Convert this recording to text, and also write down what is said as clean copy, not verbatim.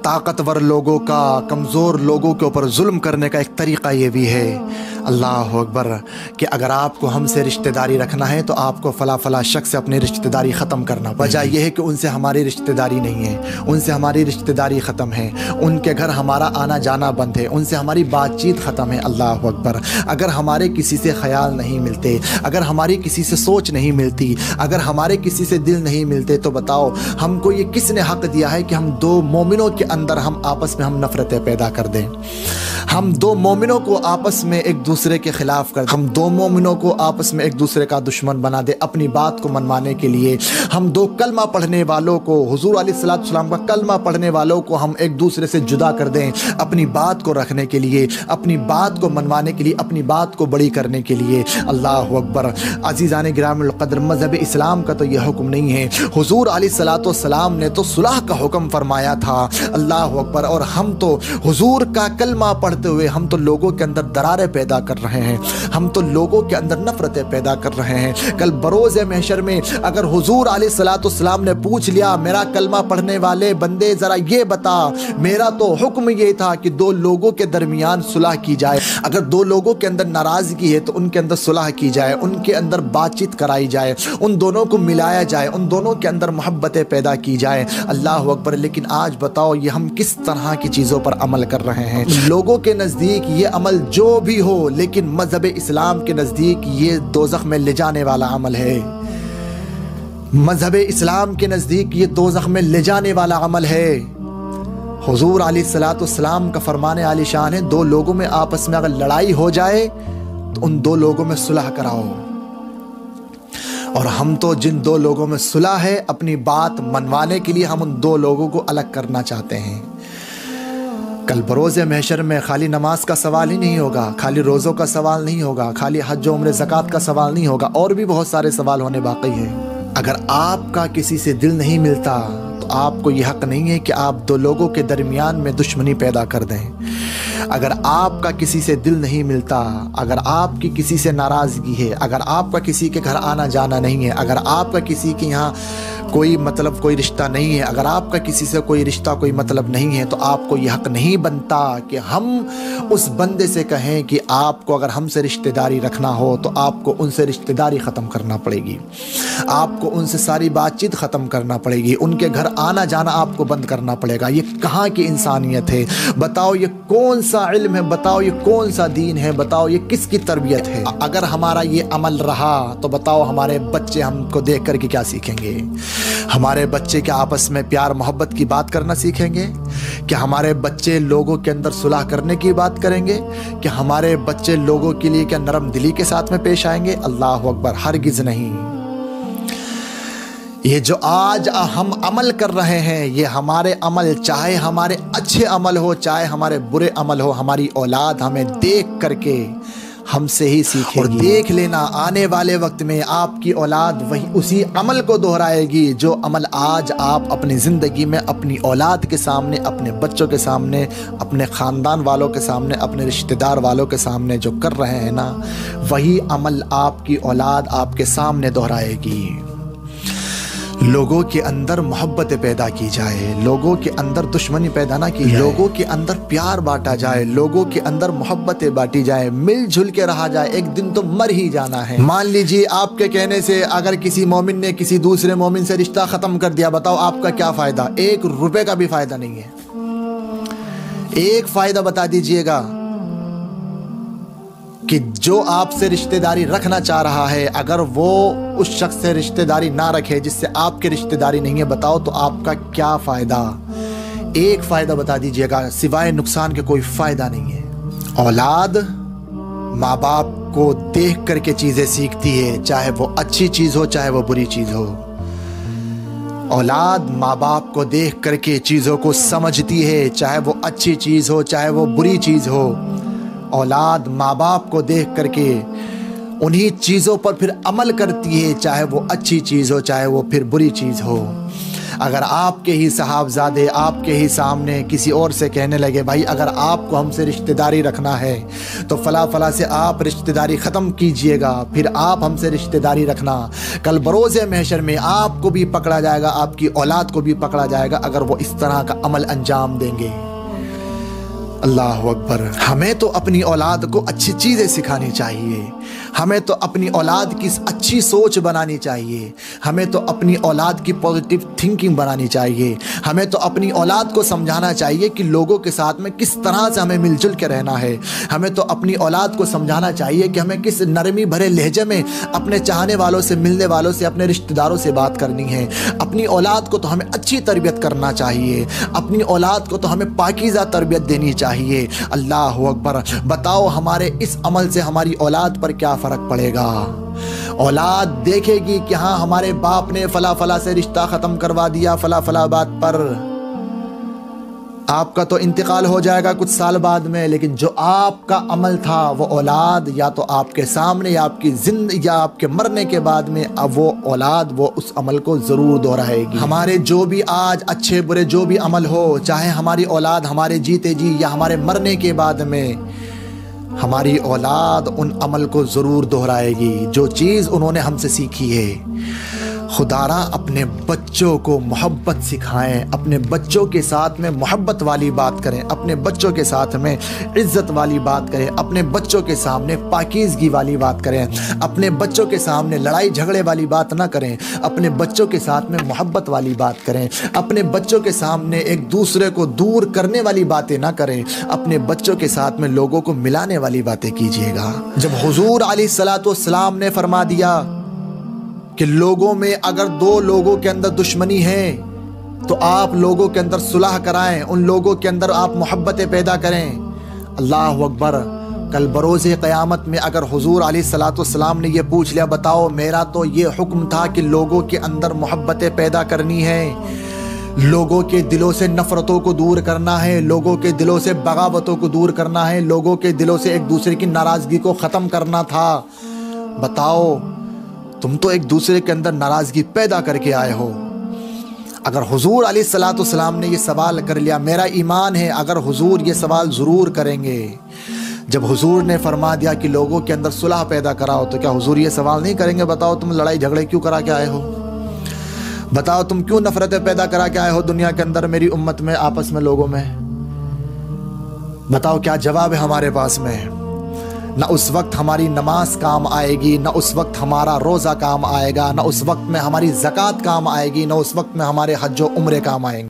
طاقتور لوگوں کا کمزور لوگوں کے اوپر ظلم کرنے کا ایک طریقہ یہ بھی ہے، اللہ اکبر، کہ اگر آپ کو ہم سے رشتہ داری رکھنا ہے تو آپ کو فلاں فلاں شخص سے اپنی رشتہ داری ختم کرنا۔ وجہ یہ ہے کہ ان سے ہماری رشتہ داری نہیں ہے، ان سے ہماری رشتہ داری ختم ہے، ان کے گھر ہمارا آنا جانا بند ہے، ان سے ہماری بات چیت ختم ہے، اللہ اکبر۔ اگر ہمارے کسی سے خیال نہیں ملتے، اگر ہماری کسی سے سوچ نہیں ملتی، اگر ہمارے کسی سے دل نہیں ملتے، تو بتاؤ ہم کو یہ کس نے حق دیا ہے کہ ہم دو مومنوں کے اندر ہم آپس میں ہم نفرتیں پیدا کر دیں، ہم دو مومنوں کو آپس میں ایک دوسرے کے خلاف کر دیں، ہم دو مومنوں کو آپس میں ایک دوسرے کا دشمن بنا دیں اپنی بات کو منوانے کے لیے، ہم دو کلمہ پڑھنے والوں کو، حضور علیہ السلام کا کلمہ پڑھنے والوں کو ہم ایک دوسرے سے جدا کر دیں اپنی بات کو رکھنے کے لیے، اپنی بات کو منوانے کے لیے، اپنی بات کو بڑی کرنے کے لیے، اللہ اکبر۔ عزیزان گرامی القدر، مذہب اسلام کا تو یہ حکم نہیں ہے، حضور علیہ السلام نے تو صلح کا حکم فرمایا تھا، اللہ اکبر، اور ہم تو حضور کا کلمہ پڑھتے ہوئے ہم تو لوگوں کے اندر دراریں پیدا کر رہے ہیں، ہم تو لوگوں کے اندر نفرتیں پیدا کر رہے ہیں۔ کل بروز محشر میں اگر حضور علیہ السلام نے پوچھ لیا، میرا کلمہ پڑھنے والے بندے ذرا یہ بتا، میرا تو حکم یہ تھا کہ دو لوگوں کے درمیان صلح کی جائے، اگر دو لوگوں کے اندر ناراضگی ہے تو ان کے اندر صلح کی جائے، ان کے اندر بات چیت کرائی جائے، ان دونوں کو ملایا جائے، ان دونوں کے اندر محبتیں پیدا کی جائے، اللہ اکبر۔ لیکن آج بتاؤ یہ ہم کس طرح کی چیزوں پر عمل کر رہے ہیں؟ لوگوں کے نزدیک یہ عمل جو بھی ہو، لیکن مذہب اسلام کے نزدیک یہ دوزخ میں لے جانے والا عمل ہے، مذہب اسلام کے نزدیک یہ دوزخ میں لے جانے والا عمل ہے۔ حضور علیہ السلام کا فرمان عالی شان ہے، دو لوگوں میں آپس میں اگر لڑائی ہو جائے تو ان دو لوگوں میں صلح کراؤ، اور ہم تو جن دو لوگوں میں صلح ہے اپنی بات منوانے کے لیے ہم ان دو لوگوں کو الگ کرنا چاہتے ہیں۔ کل بروز محشر میں خالی نماز کا سوال ہی نہیں ہوگا، خالی روزوں کا سوال نہیں ہوگا، خالی حج و عمرہ زکوٰۃ کا سوال نہیں ہوگا، اور بھی بہت سارے سوال ہونے باقی ہیں۔ اگر آپ کا کسی سے دل نہیں ملتا تو آپ کو یہ حق نہیں ہے کہ آپ دو لوگوں کے درمیان میں دشمنی پیدا کر دیں۔ اگر آپ کا کسی سے دل نہیں ملتا، اگر آپ کی کسی سے ناراضگی ہے، اگر آپ کا کسی کے گھر آنا جانا نہیں ہے، اگر آپ کا کسی کے یہاں کوئی رشتہ نہیں ہے، اگر آپ کا کسی سے کوئی رشتہ کوئی مطلب نہیں ہے، تو آپ کو یہ حق نہیں بنتا کہ ہم اس بندے سے کہیں کہ آپ کو اگر ہم سے رشتہ داری رکھنا ہو تو آپ کو ان سے رشتہ داری ختم کرنا پڑے گی، آپ کو ان سے ساری بات چیت ختم کرنا پڑے گی، ان کے گھر آنا جانا آپ کو بند کرنا پڑے گا۔ یہ کہاں کی انسانیت ہے؟ بتاؤ یہ کون سا علم ہے؟ بتاؤ یہ کون سا دین ہے؟ بتاؤ یہ کس کی تربیت ہے؟ اگر ہمارا یہ عمل رہا تو بتاؤ ہمارے بچے ہم کو دیکھ کر کے کیا سیکھیں گے؟ ہمارے بچے کیا آپس میں پیار محبت کی بات کرنا سیکھیں گے؟ کیا ہمارے بچے لوگوں کے اندر صلح کرنے کی بات کریں گے؟ کیا ہمارے بچے لوگوں کے لیے کیا نرم دلی کے ساتھ میں پیش آئیں گے؟ اللہ اکبر، ہرگز نہیں۔ یہ جو آج ہم عمل کر رہے ہیں، یہ ہمارے عمل، چاہے ہمارے اچھے عمل ہو چاہے ہمارے برے عمل ہو، ہماری اولاد ہمیں دیکھ کر کے ہم سے ہی سیکھے گی۔ اور دیکھ لینا آنے والے وقت میں آپ کی اولاد اسی عمل کو دہرائے گی جو عمل آج آپ اپنی زندگی میں اپنی اولاد کے سامنے، اپنے بچوں کے سامنے، اپنے خاندان والوں کے سامنے، اپنے رشتہ دار والوں کے سامنے جو کر رہے ہیں نا، وہی عمل آپ کی اولاد آپ کے سامنے دہرائے گی۔ لوگوں کے اندر محبت پیدا کی جائے، لوگوں کے اندر دشمنی پیدا نہ کی جائے، لوگوں کے اندر پیار بانٹا جائے، لوگوں کے اندر محبتیں بانٹی جائے، مل جل کے رہا جائے، ایک دن تو مر ہی جانا ہے۔ مان لیجیے آپ کے کہنے سے اگر کسی مومن نے کسی دوسرے مومن سے رشتہ ختم کر دیا، بتاؤ آپ کا کیا فائدہ؟ 1 روپے کا بھی فائدہ نہیں ہے۔ ایک فائدہ بتا دیجئے گا کہ جو آپ سے رشتہ داری رکھنا چاہ رہا ہے، اگر وہ اس شخص سے رشتہ داری نہ رکھے جس سے آپ کی رشتہ داری نہیں ہے، بتاؤ تو آپ کا کیا فائدہ؟ ایک فائدہ بتا دیجئے گا، سوائے نقصان کے کوئی فائدہ نہیں ہے۔ اولاد ماں باپ کو دیکھ کر کے چیزیں سیکھتی ہے، چاہے وہ اچھی چیز ہو چاہے وہ بری چیز ہو۔ اولاد ماں باپ کو دیکھ کر کے چیزوں کو سمجھتی ہے، چاہے وہ اچھی چیز ہو چاہے وہ بری چیز ہو۔ اولاد ماں باپ کو دیکھ کر کے انہی چیزوں پر پھر عمل کرتی ہے، چاہے وہ اچھی چیز ہو چاہے وہ پھر بری چیز ہو۔ اگر آپ کے ہی صحابزادے آپ کے ہی سامنے کسی اور سے کہنے لگے بھائی اگر آپ کو ہم سے رشتہ داری رکھنا ہے تو فلاں فلاں سے آپ رشتہ داری ختم کیجئے گا، پھر آپ ہم سے رشتہ داری رکھنا، کل بروز محشر میں آپ کو بھی پکڑا جائے گا، آپ کی اولاد کو بھی پکڑا جائے گا اگر وہ اس طرح کا عمل انجام دیں گے۔ اللہ اکبر۔ ہمیں تو اپنی اولاد کو اچھی چیزیں سکھانی چاہیے، ہمیں تو اپنی اولاد کی اچھی سوچ بنانی چاہیے، ہمیں تو اپنی اولاد کی پازیٹیو تھنکنگ بنانی چاہیے، ہمیں تو اپنی اولاد کو سمجھانا چاہیے کہ لوگوں کے ساتھ میں کس طرح سے ہمیں مل جل کے رہنا ہے، ہمیں تو اپنی اولاد کو سمجھانا چاہیے کہ ہمیں کس نرمی بھرے لہجے میں اپنے چاہنے والوں سے، ملنے والوں سے، اپنے رشتہ داروں سے بات کرنی ہے۔ اپنی اولاد کو تو ہمیں اچھی تربیت کرنا چاہیے، اپنی اولاد کو تو ہمیں پاکیزہ تربیت دینی چاہیے۔ اللہ اکبر۔ بتاؤ ہمارے اس عمل سے ہماری اولاد پر کیا فرق پڑے گا؟ اولاد دیکھے گی کہ ہاں ہمارے باپ نے فلاں فلاں سے رشتہ ختم کروا دیا فلاں فلاں بات پر۔ آپ کا تو انتقال ہو جائے گا کچھ سال بعد میں، لیکن جو آپ کا عمل تھا وہ اولاد یا تو آپ کے سامنے یا آپ کی زندگی یا آپ کے مرنے کے بعد میں اب وہ اولاد وہ اس عمل کو ضرور دہرائے گی۔ ہمارے جو بھی آج اچھے برے جو بھی عمل ہو، چاہے ہماری اولاد ہمارے جیتے جی یا ہمارے مرنے کے بعد میں، ہماری اولاد ان عمل کو ضرور دہرائے گی جو چیز انہوں نے ہم سے سیکھی ہے۔ خدارا اپنے بچوں کو محبت سکھائیں، اپنے بچوں کے ساتھ میں محبت والی بات کریں، اپنے بچوں کے ساتھ میں عزت والی بات کریں، اپنے بچوں کے سامنے پاکیزگی والی بات کریں، اپنے بچوں کے سامنے لڑائی جھگڑے والی بات نہ کریں، اپنے بچوں کے ساتھ میں محبت والی بات کریں، اپنے بچوں کے سامنے ایک دوسرے کو دور کرنے والی باتیں نہ کریں، اپنے بچوں کے ساتھ میں لوگوں کو ملانے والی باتیں کیجیے گا۔ جب حضور علیہ الصلوۃ والسلام نے فرما دیا کہ لوگوں میں اگر دو لوگوں کے اندر دشمنی ہے تو آپ لوگوں کے اندر صلح کرائیں، ان لوگوں کے اندر آپ محبتیں پیدا کریں۔ اللہ اکبر۔ کل بروز قیامت میں اگر حضور علیہ الصلوۃ والسلام نے یہ پوچھ لیا بتاؤ میرا تو یہ حکم تھا کہ لوگوں کے اندر محبتیں پیدا کرنی ہے، لوگوں کے دلوں سے نفرتوں کو دور کرنا ہے، لوگوں کے دلوں سے بغاوتوں کو دور کرنا ہے، لوگوں کے دلوں سے ایک دوسرے کی ناراضگی کو ختم کرنا تھا، بتاؤ تم تو ایک دوسرے کے اندر ناراضگی پیدا کر کے آئے ہو۔ اگر حضور علیہ الصلوۃ والسلام نے یہ سوال کر لیا، میرا ایمان ہے اگر حضور یہ سوال ضرور کریں گے، جب حضور نے فرما دیا کہ لوگوں کے اندر صلح پیدا کراؤ تو کیا حضور یہ سوال نہیں کریں گے بتاؤ تم لڑائی جھگڑے کیوں کرا کے آئے ہو؟ بتاؤ تم کیوں نفرتیں پیدا کرا کے آئے ہو دنیا کے اندر میری امت میں، آپس میں، لوگوں میں؟ بتاؤ کیا جواب ہے ہمارے پاس میں؟ نہ اس وقت ہماری نماز کام آئے گی، نہ اس وقت ہمارا روزہ کام آئے گا، نہ اس وقت میں ہماری زکوٰۃ کام آئے گی، نہ اس وقت میں ہمارے حج و عمرے کام آئیں گے۔